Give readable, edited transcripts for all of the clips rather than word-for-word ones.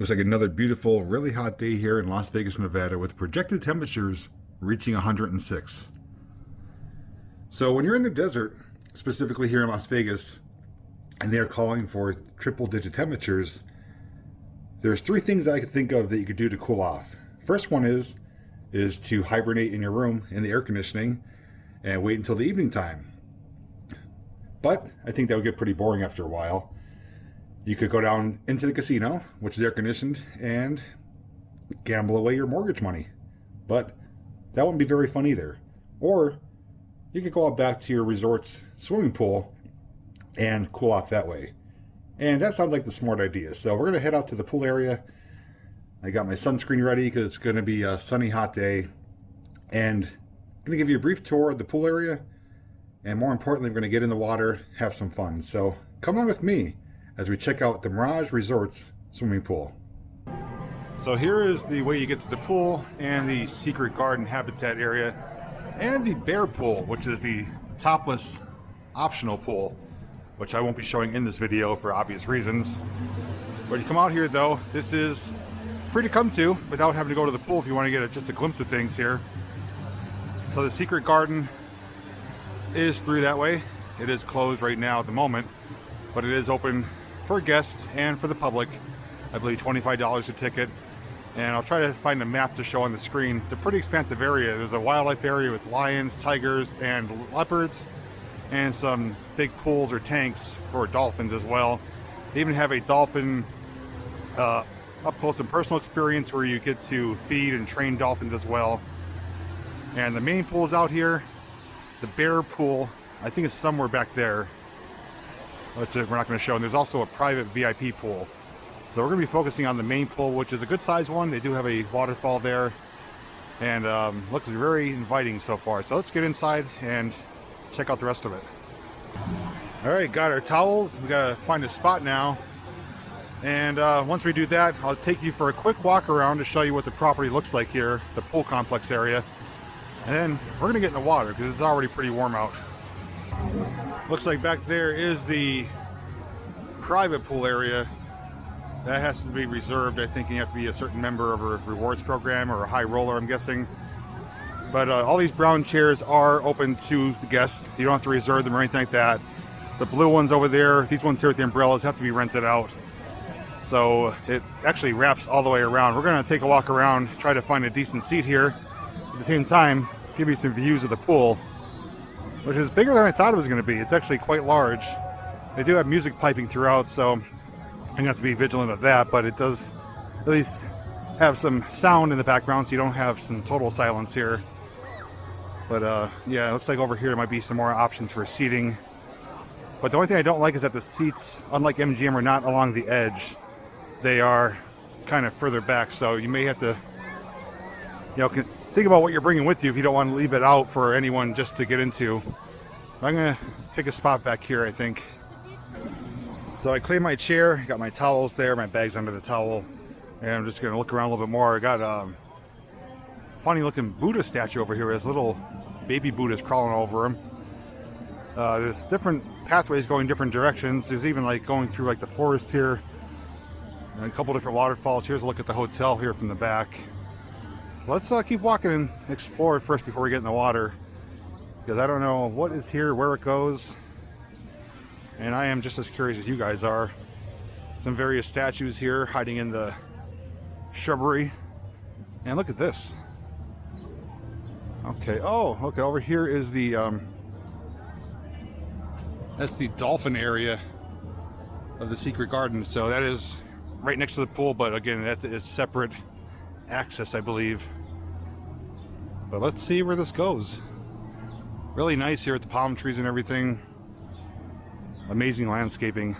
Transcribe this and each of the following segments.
Looks like another beautiful, really hot day here in Las Vegas, Nevada, with projected temperatures reaching 106. So when you're in the desert, specifically here in Las Vegas, and they're calling for triple-digit temperatures, there's three things I could think of that you could do to cool off. First one is to hibernate in your room in the air conditioning and wait until the evening time. But I think that would get pretty boring after a while. You could go down into the casino, which is air conditioned, and gamble away your mortgage money. But that wouldn't be very fun either. Or you could go out back to your resort's swimming pool and cool off that way. And that sounds like the smart idea. So we're going to head out to the pool area. I got my sunscreen ready because it's going to be a sunny, hot day. And I'm going to give you a brief tour of the pool area. And more importantly, we're going to get in the water, have some fun. So come on with me as we check out the Mirage Resort's swimming pool. So here is the way you get to the pool and the secret garden habitat area and the bear pool, which is the topless optional pool, which I won't be showing in this video for obvious reasons. But you come out here though, this is free to come to without having to go to the pool if you want to get just a glimpse of things here. So the secret garden is through that way. It is closed right now at the moment, but it is open for guests and for the public. I believe $25 a ticket. And I'll try to find a map to show on the screen. It's a pretty expansive area. There's a wildlife area with lions, tigers, and leopards, and some big pools or tanks for dolphins as well. They even have a dolphin up close and personal experience where you get to feed and train dolphins as well. And the main pool is out here. The bear pool, I think, is somewhere back there, which we're not going to show. And there's also a private VIP pool. So we're going to be focusing on the main pool, which is a good sized one. They do have a waterfall there, and looks very inviting so far. So let's get inside and check out the rest of it. All right, got our towels. We got to find a spot now. And once we do that, I'll take you for a quick walk around to show you what the property looks like here, the pool complex area. And then we're going to get in the water because it's already pretty warm out. Looks like back there is the private pool area. That has to be reserved. I think you have to be a certain member of a rewards program or a high roller, I'm guessing. But all these brown chairs are open to the guests. You don't have to reserve them or anything like that. The blue ones over there, these ones here with the umbrellas, have to be rented out. So it actually wraps all the way around. We're going to take a walk around, try to find a decent seat here. At the same time, give you some views of the pool, which is bigger than I thought it was going to be. It's actually quite large. They do have music piping throughout, so I'm going to have to be vigilant of that, but it does at least have some sound in the background, so you don't have some total silence here. But yeah, it looks like over here there might be some more options for seating. But the only thing I don't like is that the seats, unlike MGM, are not along the edge. They are kind of further back, so you may have to, think about what you're bringing with you if you don't want to leave it out for anyone just to get into. I'm going to pick a spot back here, I think. So I cleaned my chair, got my towels there, my bag's under the towel, and I'm just going to look around a little bit more. I got a funny looking Buddha statue over here. There's little baby Buddhas crawling over him. There's different pathways going different directions. There's even like going through like the forest here, and a couple different waterfalls. Here's a look at the hotel here from the back. Let's keep walking and explore it first before we get in the water, because I don't know what is here, where it goes. And I am just as curious as you guys are. Some various statues here hiding in the shrubbery. And look at this. Okay, oh, okay, over here is the, that's the dolphin area of the secret garden. So that is right next to the pool, but again, that is separate access, I believe. But let's see where this goes. Really nice here with the palm trees and everything. Amazing landscaping.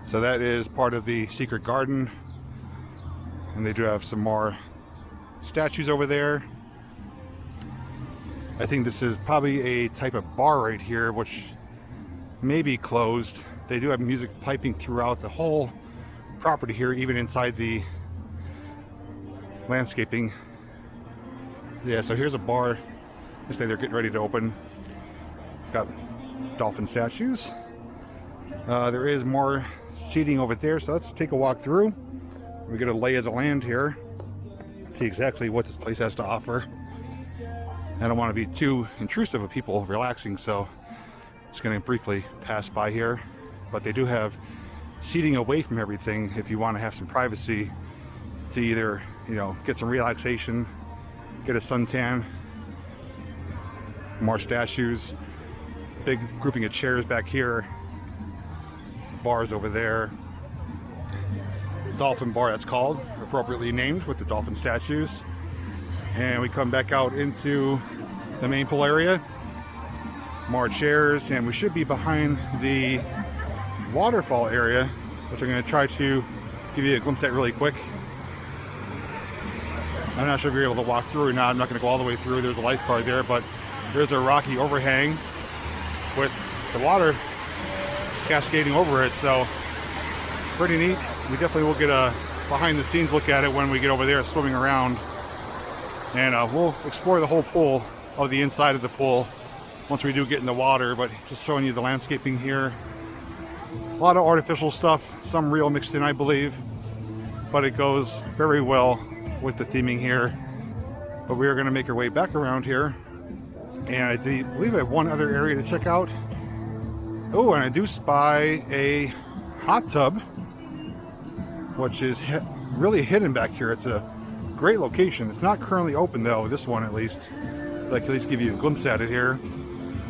So that is part of the secret garden, and they do have some more statues over there. I think this is probably a type of bar right here, which may be closed. They do have music piping throughout the whole property here, even inside the landscaping. Yeah, so here's a bar. Looks like they're getting ready to open. Got dolphin statues. There is more seating over there, so let's take a walk through. We get a lay of the land here, see exactly what this place has to offer. I don't want to be too intrusive of people relaxing, so just going to briefly pass by here. But they do have seating away from everything if you want to have some privacy to either, you know, get some relaxation, get a suntan. More statues, big grouping of chairs back here, bars over there, dolphin bar, that's called, appropriately named, with the dolphin statues. And we come back out into the main pool area, more chairs, and we should be behind the waterfall area, which I'm going to try to give you a glimpse at really quick. I'm not sure if you're able to walk through or not. I'm not going to go all the way through. There's a lifeguard there, but there's a rocky overhang with the water cascading over it, so pretty neat. We definitely will get a behind the scenes look at it when we get over there swimming around, and we'll explore the whole pool, of the inside of the pool, once we do get in the water. But just showing you the landscaping here. A lot of artificial stuff, some real mixed in, I believe, but it goes very well with the theming here. But we are going to make our way back around here, and I believe I have one other area to check out. Oh, and I do spy a hot tub, which is really hidden back here. It's a great location. It's not currently open though, this one at least. But I can at least give you a glimpse at it here.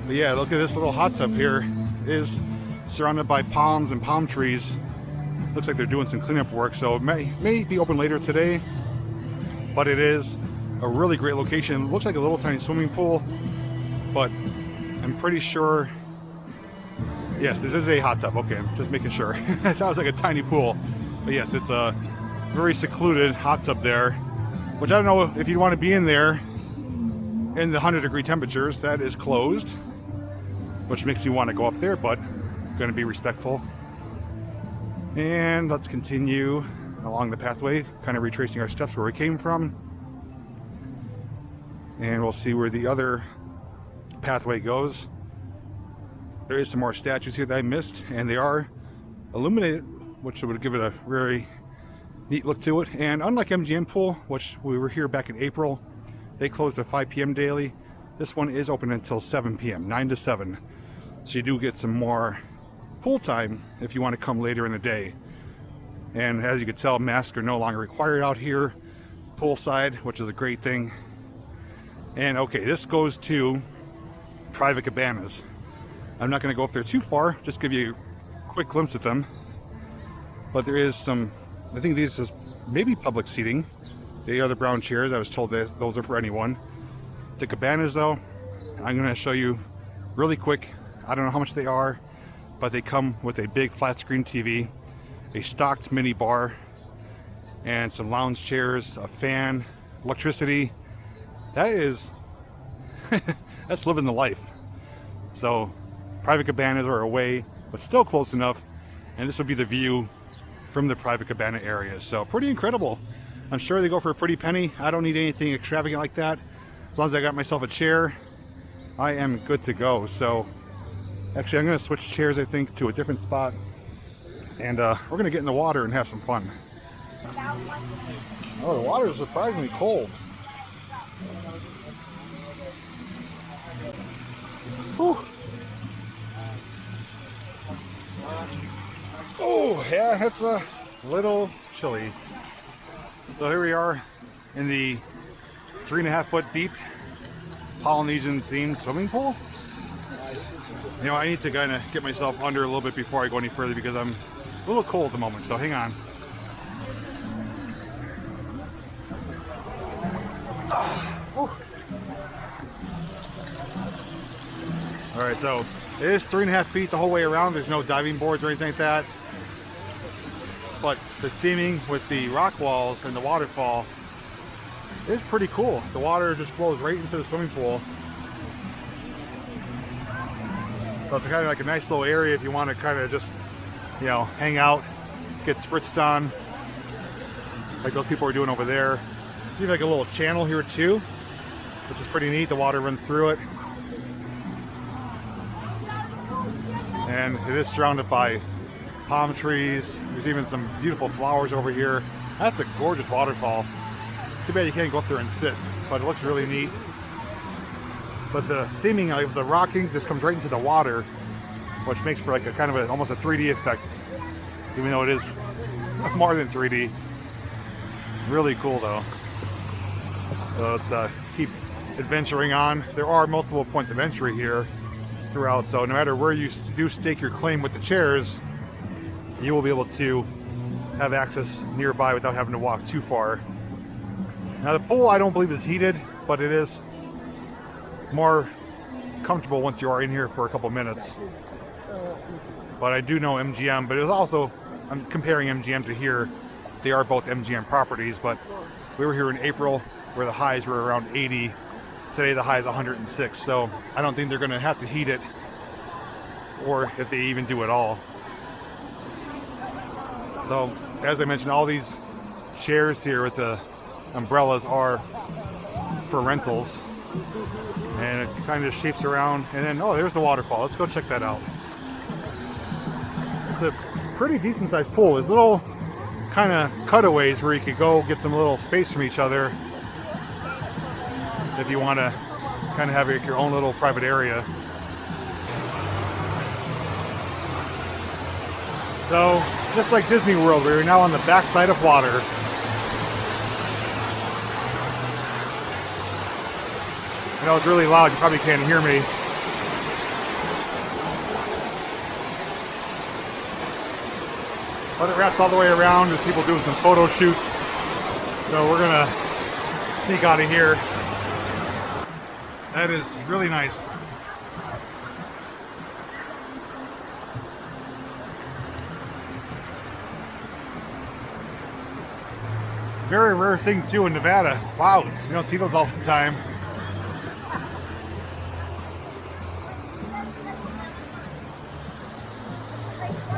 But yeah, look at this little hot tub here. It is surrounded by palms and palm trees. Looks like they're doing some cleanup work, so it may be open later today. But it is a really great location. It looks like a little tiny swimming pool, but I'm pretty sure, yes, this is a hot tub. Okay, I'm just making sure. That was like a tiny pool. But yes, it's a very secluded hot tub there, which I don't know if you want to be in there in the 100-degree temperatures. That is closed, which makes you want to go up there, but I'm going to be respectful. And let's continue along the pathway, kind of retracing our steps where we came from. And we'll see where the other pathway goes. There is some more statues here that I missed, and they are illuminated, which would give it a very neat look to it. And unlike MGM Pool, which we were here back in April, they closed at 5 p.m. daily. This one is open until 7 p.m., 9 to 7. So you do get some more pool time if you want to come later in the day. And as you can tell, masks are no longer required out here poolside, which is a great thing. And okay, this goes to private cabanas. I'm not going to go up there too far, just give you a quick glimpse at them. But there is some, I think these is maybe public seating. The other brown chairs, I was told that those are for anyone. The cabanas though, I'm going to show you really quick. I don't know how much they are, but they come with a big flat screen TV, a stocked mini bar, and some lounge chairs, a fan, electricity. That is, that's living the life. So private cabanas are away, but still close enough. And this would be the view from the private cabana area. So pretty incredible. I'm sure they go for a pretty penny. I don't need anything extravagant like that. As long as I got myself a chair, I am good to go. So actually, I'm going to switch chairs, I think, to a different spot. And we're going to get in the water and have some fun. Oh, the water is surprisingly cold. Whew. Oh, yeah, it's a little chilly. So here we are in the 3.5-foot deep Polynesian themed swimming pool. You know, I need to kind of get myself under a little bit before I go any further because I'm a little cold at the moment, so hang on. Alright, so it is 3.5 feet the whole way around. There's no diving boards or anything like that. But the theming with the rock walls and the waterfall is pretty cool. The water just flows right into the swimming pool. So it's kind of like a nice little area if you want to kind of just, you know, hang out, get spritzed on, like those people are doing over there. You have like a little channel here too, which is pretty neat. The water runs through it. And it is surrounded by palm trees. There's even some beautiful flowers over here. That's a gorgeous waterfall. Too bad you can't go up there and sit, but it looks really neat. But the theming of the rocking just comes right into the water, which makes for like a kind of a, almost a 3D effect, even though it is more than 3D. Really cool though. So let's keep adventuring on. There are multiple points of entry here throughout, so no matter where you do stake your claim with the chairs, you will be able to have access nearby without having to walk too far. Now the pool I don't believe is heated, but it is more comfortable once you are in here for a couple minutes. But I do know MGM, but it was also, I'm comparing MGM to here. They are both MGM properties, but we were here in April where the highs were around 80. Today the high is 106, so I don't think they're going to have to heat it, or if they even do at all. So as I mentioned, all these chairs here with the umbrellas are for rentals, and it kind of shapes around, and then, oh, there's the waterfall. Let's go check that out. It's a pretty decent sized pool. There's little kind of cutaways where you could go get some little space from each other if you want to kind of have your own little private area. So just like Disney World, we're now on the back side of water. I know it's really loud, you probably can't hear me. But it wraps all the way around. There's people doing some photo shoots. So we're gonna sneak out of here. That is really nice. Very rare thing too in Nevada, clouds. You don't see those all the time.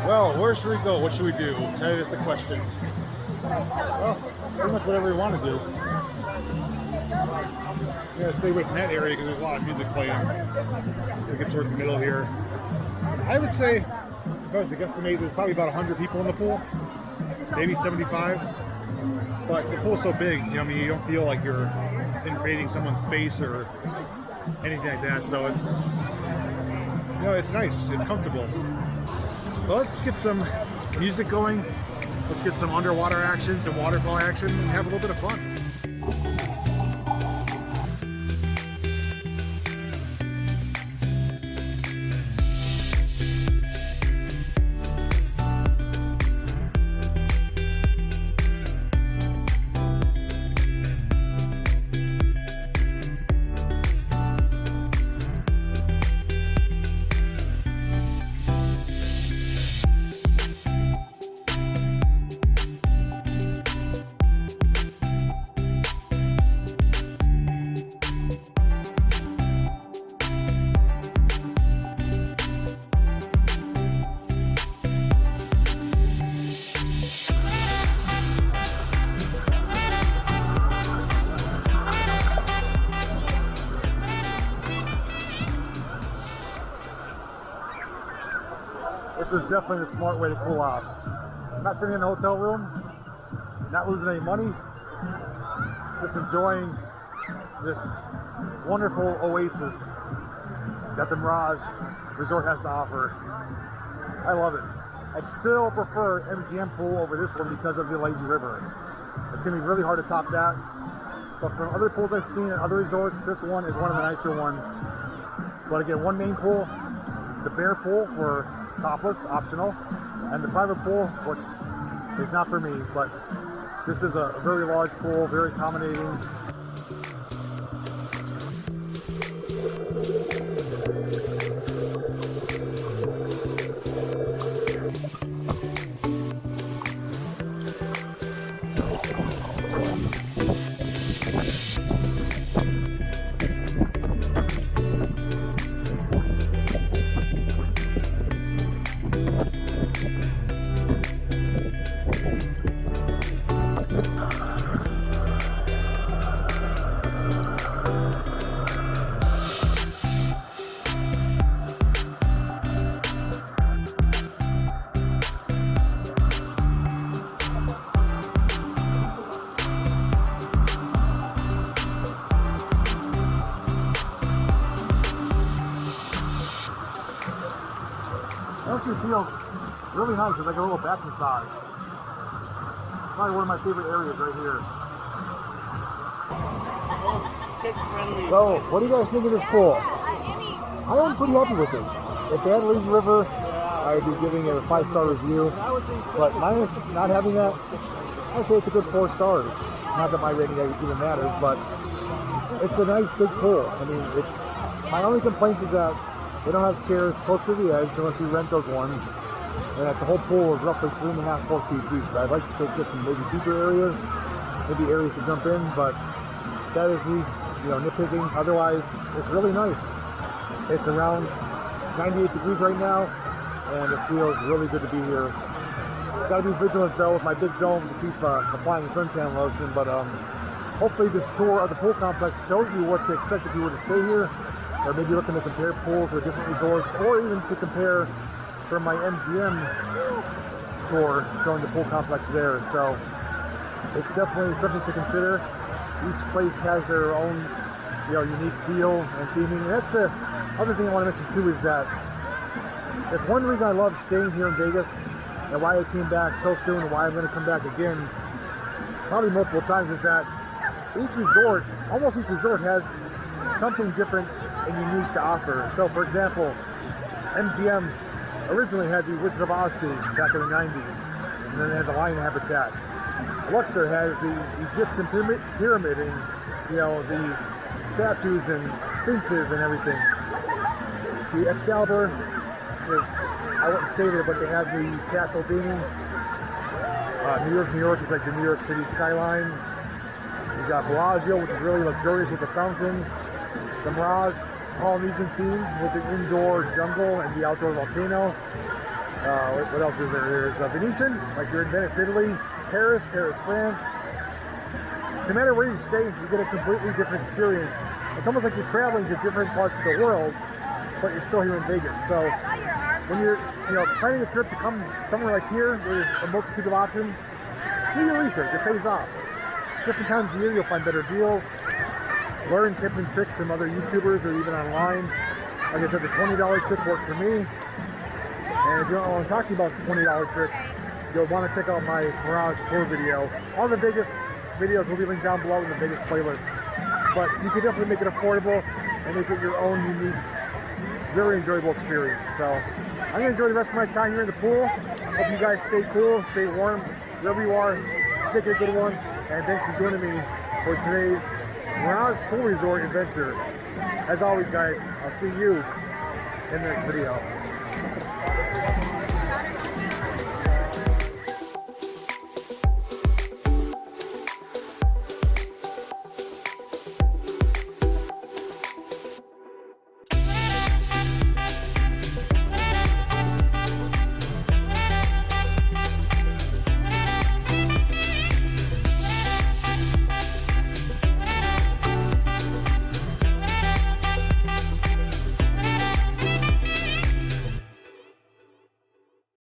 Well, where should we go? What should we do? That is the question. Well, pretty much whatever we want to do. We're gonna stay away from that area because there's a lot of music playing. We'll get towards the middle here. I would say, if I was to guesstimate, there's probably about 100 people in the pool, maybe 75. But the pool's so big, you know, I mean, you don't feel like you're invading someone's space or anything like that. So it's, you know, it's nice. It's comfortable. So let's get some music going. Let's get some underwater action, some waterfall action, and have a little bit of fun. This is definitely the smart way to cool off. I'm not sitting in a hotel room, not losing any money, just enjoying this wonderful oasis that the Mirage Resort has to offer. I love it. I still prefer MGM pool over this one because of the lazy river. It's going to be really hard to top that. But from other pools I've seen at other resorts, this one is one of the nicer ones. But again, one main pool, the bear pool for topless, optional, and the private pool, which is not for me, but this is a very large pool, very accommodating. actually feels really nice. It's like a little back massage. Probably one of my favorite areas right here. So, what do you guys think of this pool? I am pretty happy with it. If they had a lazy river, I would be giving it a 5-star review. But minus not having that, I'd say it's a good 4 stars. Not that my rating even matters, but it's a nice big pool. I mean, it's my only complaint is that they don't have chairs close to the edge unless you rent those ones. And that the whole pool is roughly 3.5 to 4 feet deep. I'd like to get some maybe deeper areas, maybe areas to jump in, but that is me, nitpicking. Otherwise, it's really nice. It's around 98 degrees right now, and it feels really good to be here. Got to be vigilant though with my big dome to keep applying suntan lotion, but hopefully this tour of the pool complex shows you what to expect if you were to stay here, or maybe looking to compare pools with different resorts, or even to compare from my MGM tour showing the pool complex there. So it's definitely something to consider. Each place has their own unique feel and theming. And that's the other thing I want to mention too, is that it's one reason I love staying here in Vegas and why I came back so soon and why I'm going to come back again probably multiple times, is that almost each resort has something different and unique to offer. So for example, MGM originally had the Wizard of Oz theme back in the 90s, and then they had the lion habitat. Luxor has the Egyptian pyramid and the statues and sphinxes and everything. The Excalibur is, I wouldn't state it, but they have the castle theming. New York is like the New York City skyline. You got Bellagio, which is really luxurious with the fountains. The Mirage, Polynesian themed with the indoor jungle and the outdoor volcano. What else is there? There's Venetian, like you're in Venice, Italy. Paris, France. No matter where you stay, you get a completely different experience. It's almost like you're traveling to different parts of the world, but you're still here in Vegas. So when you're planning a trip to come somewhere like here, where there's a multitude of options, do your research. It pays off. Different times of year, you'll find better deals. Learn tips and tricks from other YouTubers or even online. Like I said, the $20 trick worked for me. And if you don't know what I'm talking about, the $20 trick, you'll want to check out my Mirage tour video. All the Vegas videos will be linked down below in the Vegas playlist. But you can definitely make it affordable and make it your own unique, very enjoyable experience. So I'm going to enjoy the rest of my time here in the pool. Hope you guys stay cool, stay warm, wherever you are. Make it a good one. And thanks for joining me for today's Mirage Pool Resort adventure. As always, guys, I'll see you in the next video.